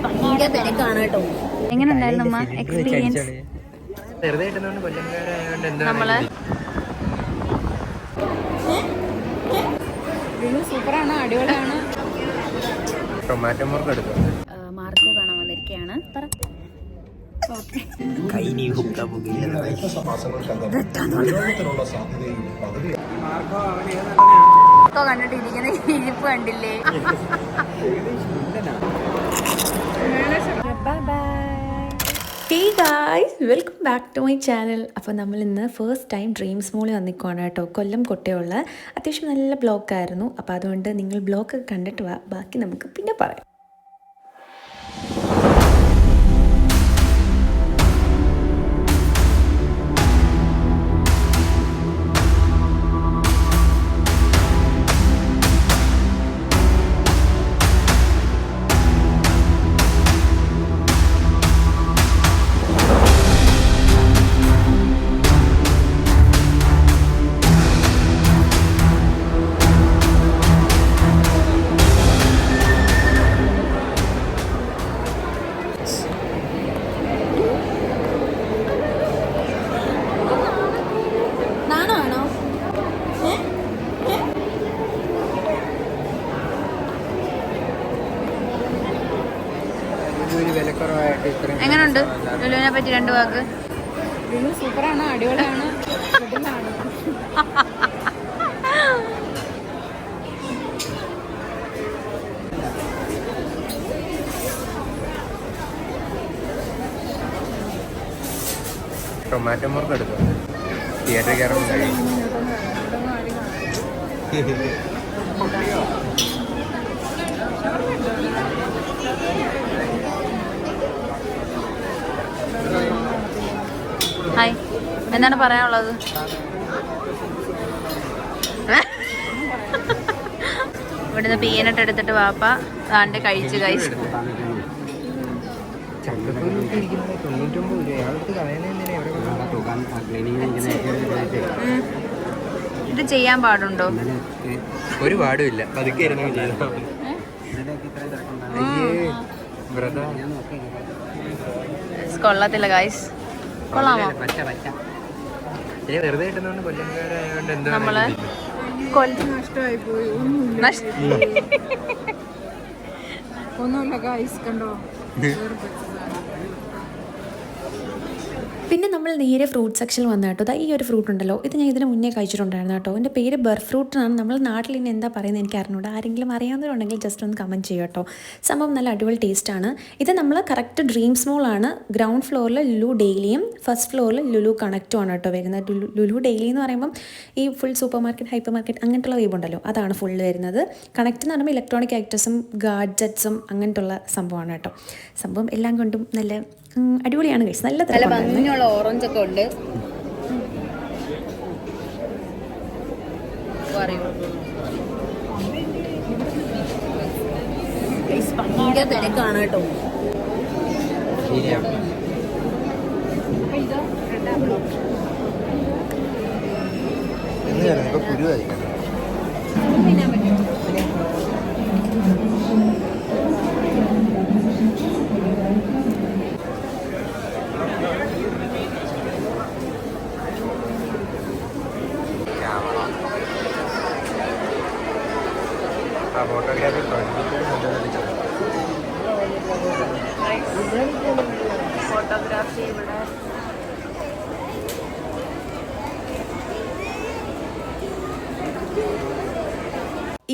ഭയങ്കര തിരക്കാണ് കേട്ടോ. എങ്ങനെ ഉണ്ടായിരുന്നു അമ്മ എക്സ്പീരിയൻസ്? നമ്മള് സൂപ്പറാണ്, അടിപൊളിയാണ്. ടൊമാറ്റോ മുറുക്ക് എടുക്കും. മാർക്കോ കാണാൻ വന്നിരിക്കുകയാണ്. കണ്ടിട്ട് ഇരിക്കുന്ന ഇരിപ്പ് കണ്ടില്ലേ? Hey guys, welcome back to my channel. അപ്പോൾ നമ്മൾ ഇന്ന് ഫസ്റ്റ് ടൈം ഡ്രീംസ് മോളിൽ വന്നിക്കുവാണ് കേട്ടോ. കൊല്ലം കൊട്ടയുള്ള അത്യാവശ്യം നല്ല ബ്ലോക്കായിരുന്നു. അപ്പോൾ അതുകൊണ്ട് നിങ്ങൾ ബ്ലോക്കൊക്കെ കണ്ടിട്ട് വാ, ബാക്കി നമുക്ക് പിന്നെ പറയാം. എങ്ങനെയുണ്ട് ലുലുവിനെ പറ്റി രണ്ട് വാക്ക്? ലുലു സൂപ്പറാണ്, അടിപൊളിയാണ്. ടൊമാറ്റോ മുറുക്ക് എടുക്കും. തിയേറ്ററിൽ കയറുമ്പോൾ കഴിയും. ഹായ്, എന്താണ് പറയാനുള്ളത്? ഇവിടുന്ന് പീനട്ട് എടുത്തിട്ട് വാപ്പ താണ്ട് കഴിച്ചു. കഴിച്ചു ഇത് ചെയ്യാൻ പാടുണ്ടോ? ഒരു പാടുമില്ല, പതുക്കെ കൊള്ളത്തില്ല ഗൈസ്. കൊള്ളാമോ? വെറുതെ കിട്ടുന്നോണ്ട് കൊല്ലംകാരായോണ്ട് എന്താ നമ്മള് നഷ്ടമായി പോയി. ഒന്നുമില്ല ഗൈസ്, കണ്ടോ. പിന്നെ നമ്മൾ നേരെ ഫ്രൂട്ട് സെക്ഷനിൽ വന്ന കേട്ടോ. ഈ ഒരു ഫ്രൂട്ട് ഉണ്ടല്ലോ, ഇത് ഞാൻ ഇതിന് മുന്നേ കഴിച്ചിട്ടുണ്ടായിരുന്നു കേട്ടോ. എൻ്റെ പേര് ബർ ഫ്രൂട്ട് എന്നാണ്. നമ്മൾ നാട്ടിൽ ഇനി എന്താ പറയുന്നത് എനിക്ക് അറിഞ്ഞൂടാ. ആരെങ്കിലും അറിയാവുന്നവരുണ്ടെങ്കിൽ ജസ്റ്റ് ഒന്ന് കമൻറ്റ് ചെയ്യുക കേട്ടോ. സംഭവം നല്ല അടിപൊളി ടേസ്റ്റാണ്. ഇത് നമ്മൾ കറക്റ്റ് ഡ്രീംസ് മോളാണ്. ഗ്രൗണ്ട് ഫ്ലോറിൽ ലുലു ഡെയിലിയും ഫസ്റ്റ് ഫ്ലോറിൽ ലുലു കണക്റ്റും ആണ് കേട്ടോ വരുന്നത്. ലുലു ഡെയിലി എന്ന് പറയുമ്പം ഈ full supermarket, hypermarket അങ്ങനത്തുള്ള വൈബുണ്ടല്ലോ, അതാണ് ഫുള്ള് വരുന്നത്. കണക്റ്റ് എന്ന് പറയുമ്പോൾ ഇലക്ട്രോണിക് ഐറ്റംസും ഗാഡ്ജറ്റ്സും അങ്ങനത്തുള്ള സംഭവമാണ് കേട്ടോ. സംഭവം എല്ലാം കൊണ്ടും നല്ല അടിപൊളിയാണ് ഗൈസ്. നല്ല ഭംഗിയുള്ള ഓറഞ്ച് ഒക്കെ ഉണ്ട്. ഭയങ്കര തിരക്കാണ് കേട്ടോ. കുരുവായിരിക്കണം. ഫോട്ടോഗ്രാഫി ഫോട്ടോഗ്രാഫി ഇവിടെ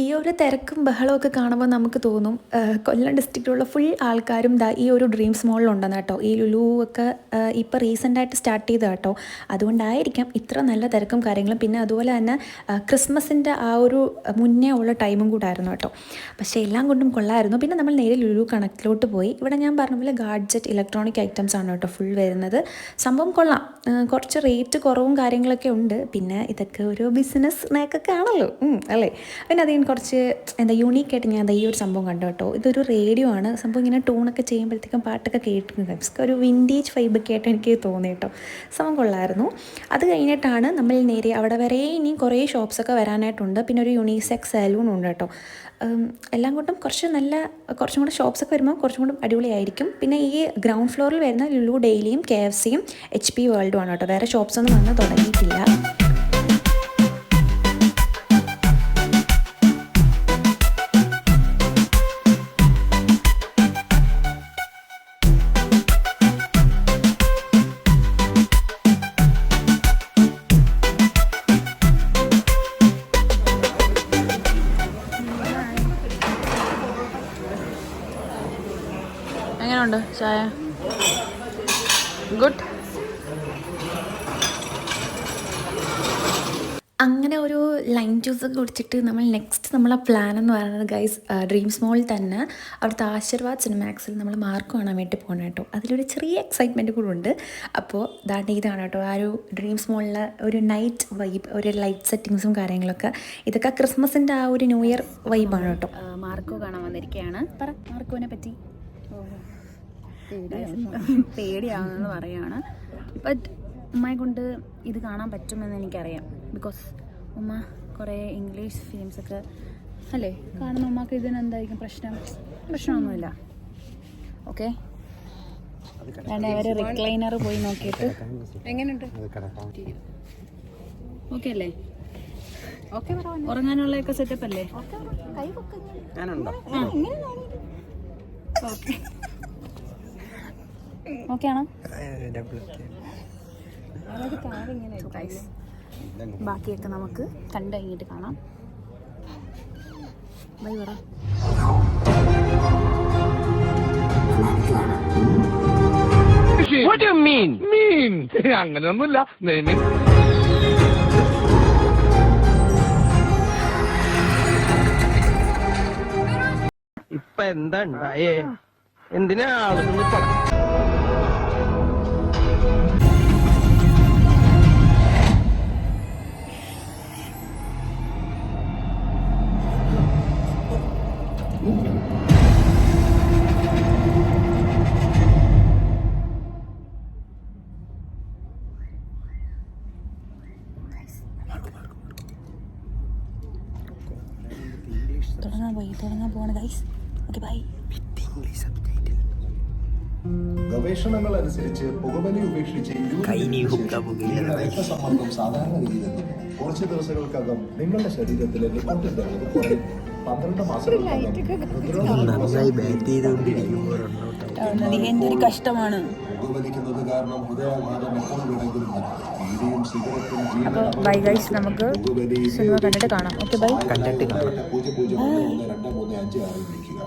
ഈ ഒരു തിരക്കും ബഹളമൊക്കെ കാണുമ്പോൾ നമുക്ക് തോന്നും കൊല്ലം ഡിസ്ട്രിക്റ്റിലുള്ള ഫുൾ ആൾക്കാരും ഈ ഒരു ഡ്രീംസ് മോളിലുണ്ടെന്ന് കേട്ടോ. ഈ ലുലു ഒക്കെ ഇപ്പോൾ റീസെൻ്റായിട്ട് സ്റ്റാർട്ട് ചെയ്ത കേട്ടോ. അതുകൊണ്ടായിരിക്കാം ഇത്ര നല്ല തിരക്കും കാര്യങ്ങളും. പിന്നെ അതുപോലെ തന്നെ ക്രിസ്മസിൻ്റെ ആ ഒരു മുന്നേ ഉള്ള ടൈമും കൂടെ ആയിരുന്നു കേട്ടോ. പക്ഷേ എല്ലാം കൊണ്ടും കൊള്ളായിരുന്നു. പിന്നെ നമ്മൾ നേരെ ലുലു കണക്കിലോട്ട് പോയി. ഇവിടെ ഞാൻ പറഞ്ഞ പോലെ ഗാഡ്ജറ്റ്, ഇലക്ട്രോണിക് ഐറ്റംസ് ആണ് കേട്ടോ ഫുൾ വരുന്നത്. സംഭവം കൊള്ളാം. കുറച്ച് റേറ്റ് കുറവും കാര്യങ്ങളൊക്കെ ഉണ്ട്. പിന്നെ ഇതൊക്കെ ഒരു ബിസിനസ് നേക്കൊക്കെ ആണല്ലോ, അല്ലേ. പിന്നെ അതിന് കുറച്ച് കുറച്ച് എന്താ യൂണീക്കായിട്ട് ഞാൻ ഈ ഒരു സംഭവം കണ്ടു കേട്ടോ. ഇതൊരു റേഡിയോ ആണ് സംഭവം. ഇങ്ങനെ ടൂണൊക്കെ ചെയ്യുമ്പോഴത്തേക്കും പാട്ടൊക്കെ കേട്ടിട്ടുണ്ട്. ഒരു വിൻറ്റേജ് വൈബൊക്കെ ആയിട്ട് എനിക്ക് തോന്നി കേട്ടോ. സംഭവം കൊള്ളായിരുന്നു. അത് കഴിഞ്ഞിട്ടാണ് നമ്മൾ നേരെ അവിടെ വരെ ഇനി കുറേ ഷോപ്സൊക്കെ വരാനായിട്ടുണ്ട്. പിന്നെ ഒരു യൂണിസെക്സ് സലൂൺ ഉണ്ട് കേട്ടോ. എല്ലാം കൊണ്ടും കുറച്ചും കൂടെ ഷോപ്സൊക്കെ വരുമ്പോൾ കുറച്ചും കൂടെ അടിപൊളിയായിരിക്കും. പിന്നെ ഈ ഗ്രൗണ്ട് ഫ്ലോറിൽ വരുന്ന ലുലു ഡെയിലിയും KFCയും HP വേൾഡും ആണ് കേട്ടോ. വേറെ ഷോപ്സൊന്നും വന്ന് തുടങ്ങിയിട്ടില്ല. എങ്ങനെയുണ്ട് ചായ? ഗുഡ്. അങ്ങനെ ഒരു ലൈം ജ്യൂസൊക്കെ കുടിച്ചിട്ട് നമ്മളെ പ്ലാൻ എന്ന് പറയുന്നത് ഗൈസ് ഡ്രീംസ് മോളിൽ തന്നെ അവിടുത്തെ ആശീർവാദ് സിനിമാക്സിൽ നമ്മൾ മാർക്ക് കാണാൻ വേണ്ടി പോകണം കേട്ടോ. അതിലൊരു ചെറിയ എക്സൈറ്റ്മെൻറ്റ് കൂടെ ഉണ്ട്. അപ്പോൾ ഇതാണ് കേട്ടോ ആ ഒരു ഡ്രീംസ് മോളിലെ ഒരു നൈറ്റ് വൈബ്, ഒരു ലൈറ്റ് സെറ്റിങ്സും കാര്യങ്ങളൊക്കെ. ഇതൊക്കെ ക്രിസ്മസിൻ്റെ ആ ഒരു ന്യൂ ഇയർ വൈബാണ് കേട്ടോ. മാർക്കോ കാണാൻ വന്നിരിക്കുകയാണ്. പറ മാർക്കോനെ പറ്റി. പേടിയാവുന്നെന്ന് പറയാണ്. ബട്ട് ഉമ്മയെ കൊണ്ട് ഇത് കാണാൻ പറ്റുമെന്ന് എനിക്കറിയാം. ബിക്കോസ് ഉമ്മ കുറേ ഇംഗ്ലീഷ് ഫിലിംസൊക്കെ അല്ലേ കാണുന്ന. ഉമ്മക്ക് ഇതിനെന്തായിരിക്കും പ്രശ്നമൊന്നുമില്ല. ഓക്കെ, അവർ റിക്ലൈനർ പോയി നോക്കിയിട്ട് എങ്ങനെയുണ്ട്? ഓക്കെ അല്ലേ? ഉറങ്ങാനുള്ളതൊക്കെ സെറ്റപ്പ് അല്ലേ? ഓക്കെ ഓക്കെ ആണോ? ബാക്കിയൊക്കെ നമുക്ക് കണ്ടു കഴിഞ്ഞിട്ട് കാണാം. ബൈ പറ. What do you mean? അങ്ങനെയൊന്നുമില്ല. ഇപ്പൊ എന്താ ഉണ്ടായേ? എന്തിനാ ആളുകൾ തുടങ്ങാൻ പോവാണ് ഗൈസ്. Okay bye. ഗവേഷണങ്ങൾ അനുസരിച്ച് പുകവലി ഉപേക്ഷിച്ച് രക്തസമ്മർദ്ദം സാധാരണ രീതിയിലെത്തും. കുറച്ച് ദിവസങ്ങൾക്കകം നിങ്ങളുടെ ശരീരത്തിലെ നിക്കോട്ടിന്റെ അളവ് കുറയും. 12 മാസം എന്തൊരു കഷ്ടമാണ്. പുകവലിക്കുന്നത് കാരണം ഹൃദയാഘാതം എപ്പോൾ വേണമെങ്കിലും ബീഡിയും സിഗരറ്റും അപ്പോൾ ബൈ ഗൈസ്, നമുക്ക് സിനിമ കണ്ടിട്ട് കാണാം. Okay bye. 001235 വിളിക്കുക.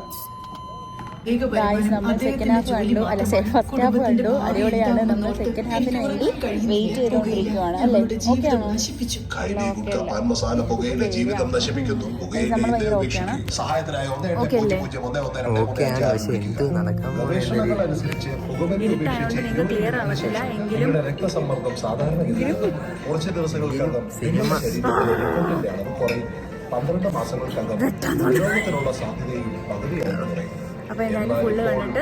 ഗായ്സ്, നമ്മൾ സെക്കൻഡ് ഹാഫ് കണ്ടു. അല്ല, ഫസ്റ്റ് ഹാഫ് കണ്ടു. അടിപൊളിയാണ്. നമ്മൾ സെക്കൻഡ് ഹാഫിന് വേണ്ടി വെയിറ്റ് ചെയ്തുകൊണ്ടിരിക്കുകയാണ് അല്ലേ? ഓക്കെ ആണോ? ജീവിതം നശിപ്പിക്കുന്നു. ഓക്കെ അല്ലേ? ഗവേഷണങ്ങൾ അനുസരിച്ച് പുകവലി ഉപേക്ഷിച്ച് ക്ലിയർ ആവത്തില്ല എങ്കിലും രക്തസമ്മർദ്ദം സാധാരണ രീതിയിലെത്തും. കുറച്ച് ദിവസങ്ങൾക്കകം നിങ്ങളുടെ ശരീരത്തിലെ നിക്കോട്ടിന്റെ അളവ് കുറയും. 12 മാസങ്ങൾക്കകം രോഗത്തിനുള്ള സാധ്യതയും പകുതിയായി കുറയും. അപ്പോൾ എന്തായാലും ഫുള്ള് കണ്ടിട്ട്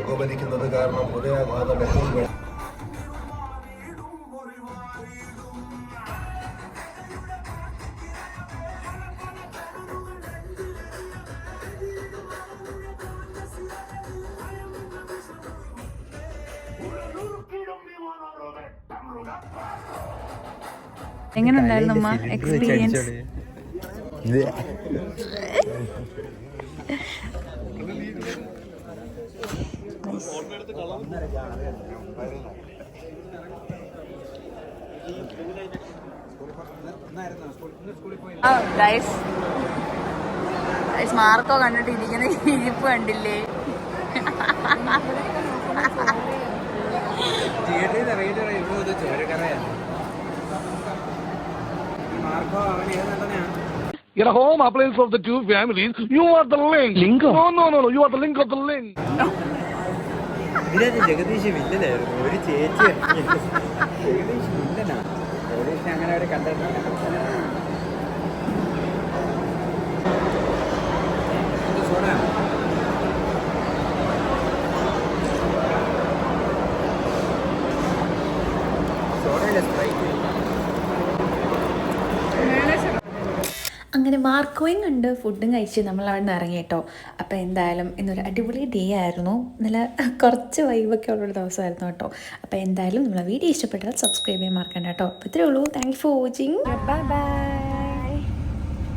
പുകവലിക്കുന്നത് കാരണം ഹൃദയാഘാതം എപ്പോൾ എങ്ങനെ ഉണ്ടായിരുന്നു അമ്മ എക്സ്പീരിയൻസ്? മാർക്കോ കണ്ടിട്ട് ഇരിക്കുന്ന ഇരിപ്പ് കണ്ടില്ലേ? You're a home appliance of the two families. You are the link. Link? No. You are the link of the link. Jagdish വില്ലനായിരുന്നു. ഒരു ചേച്ചി ജഗദീഷ് വില്ലനാണ്. ജഗദീഷിനെ അങ്ങനെ അവരെ കണ്ടിട്ടില്ല. അങ്ങനെ മാർക്കോയും കണ്ട് ഫുഡും കഴിച്ച് നമ്മൾ അവിടെ നിന്ന് ഇറങ്ങി കേട്ടോ. അപ്പോൾ എന്തായാലും ഇന്നൊരു അടിപൊളി ഡേ ആയിരുന്നു. നല്ല കുറച്ച് വൈബൊക്കെ ഉള്ളൊരു ദിവസമായിരുന്നു കേട്ടോ. അപ്പോൾ എന്തായാലും നമ്മളെ വീഡിയോ ഇഷ്ടപ്പെട്ടാൽ സബ്സ്ക്രൈബ് ചെയ്യാൻ മറക്കണ്ട കേട്ടോ. അപ്പോൾ ഇത്രയേ ഉള്ളൂ. Thank you for watching. Bye bye.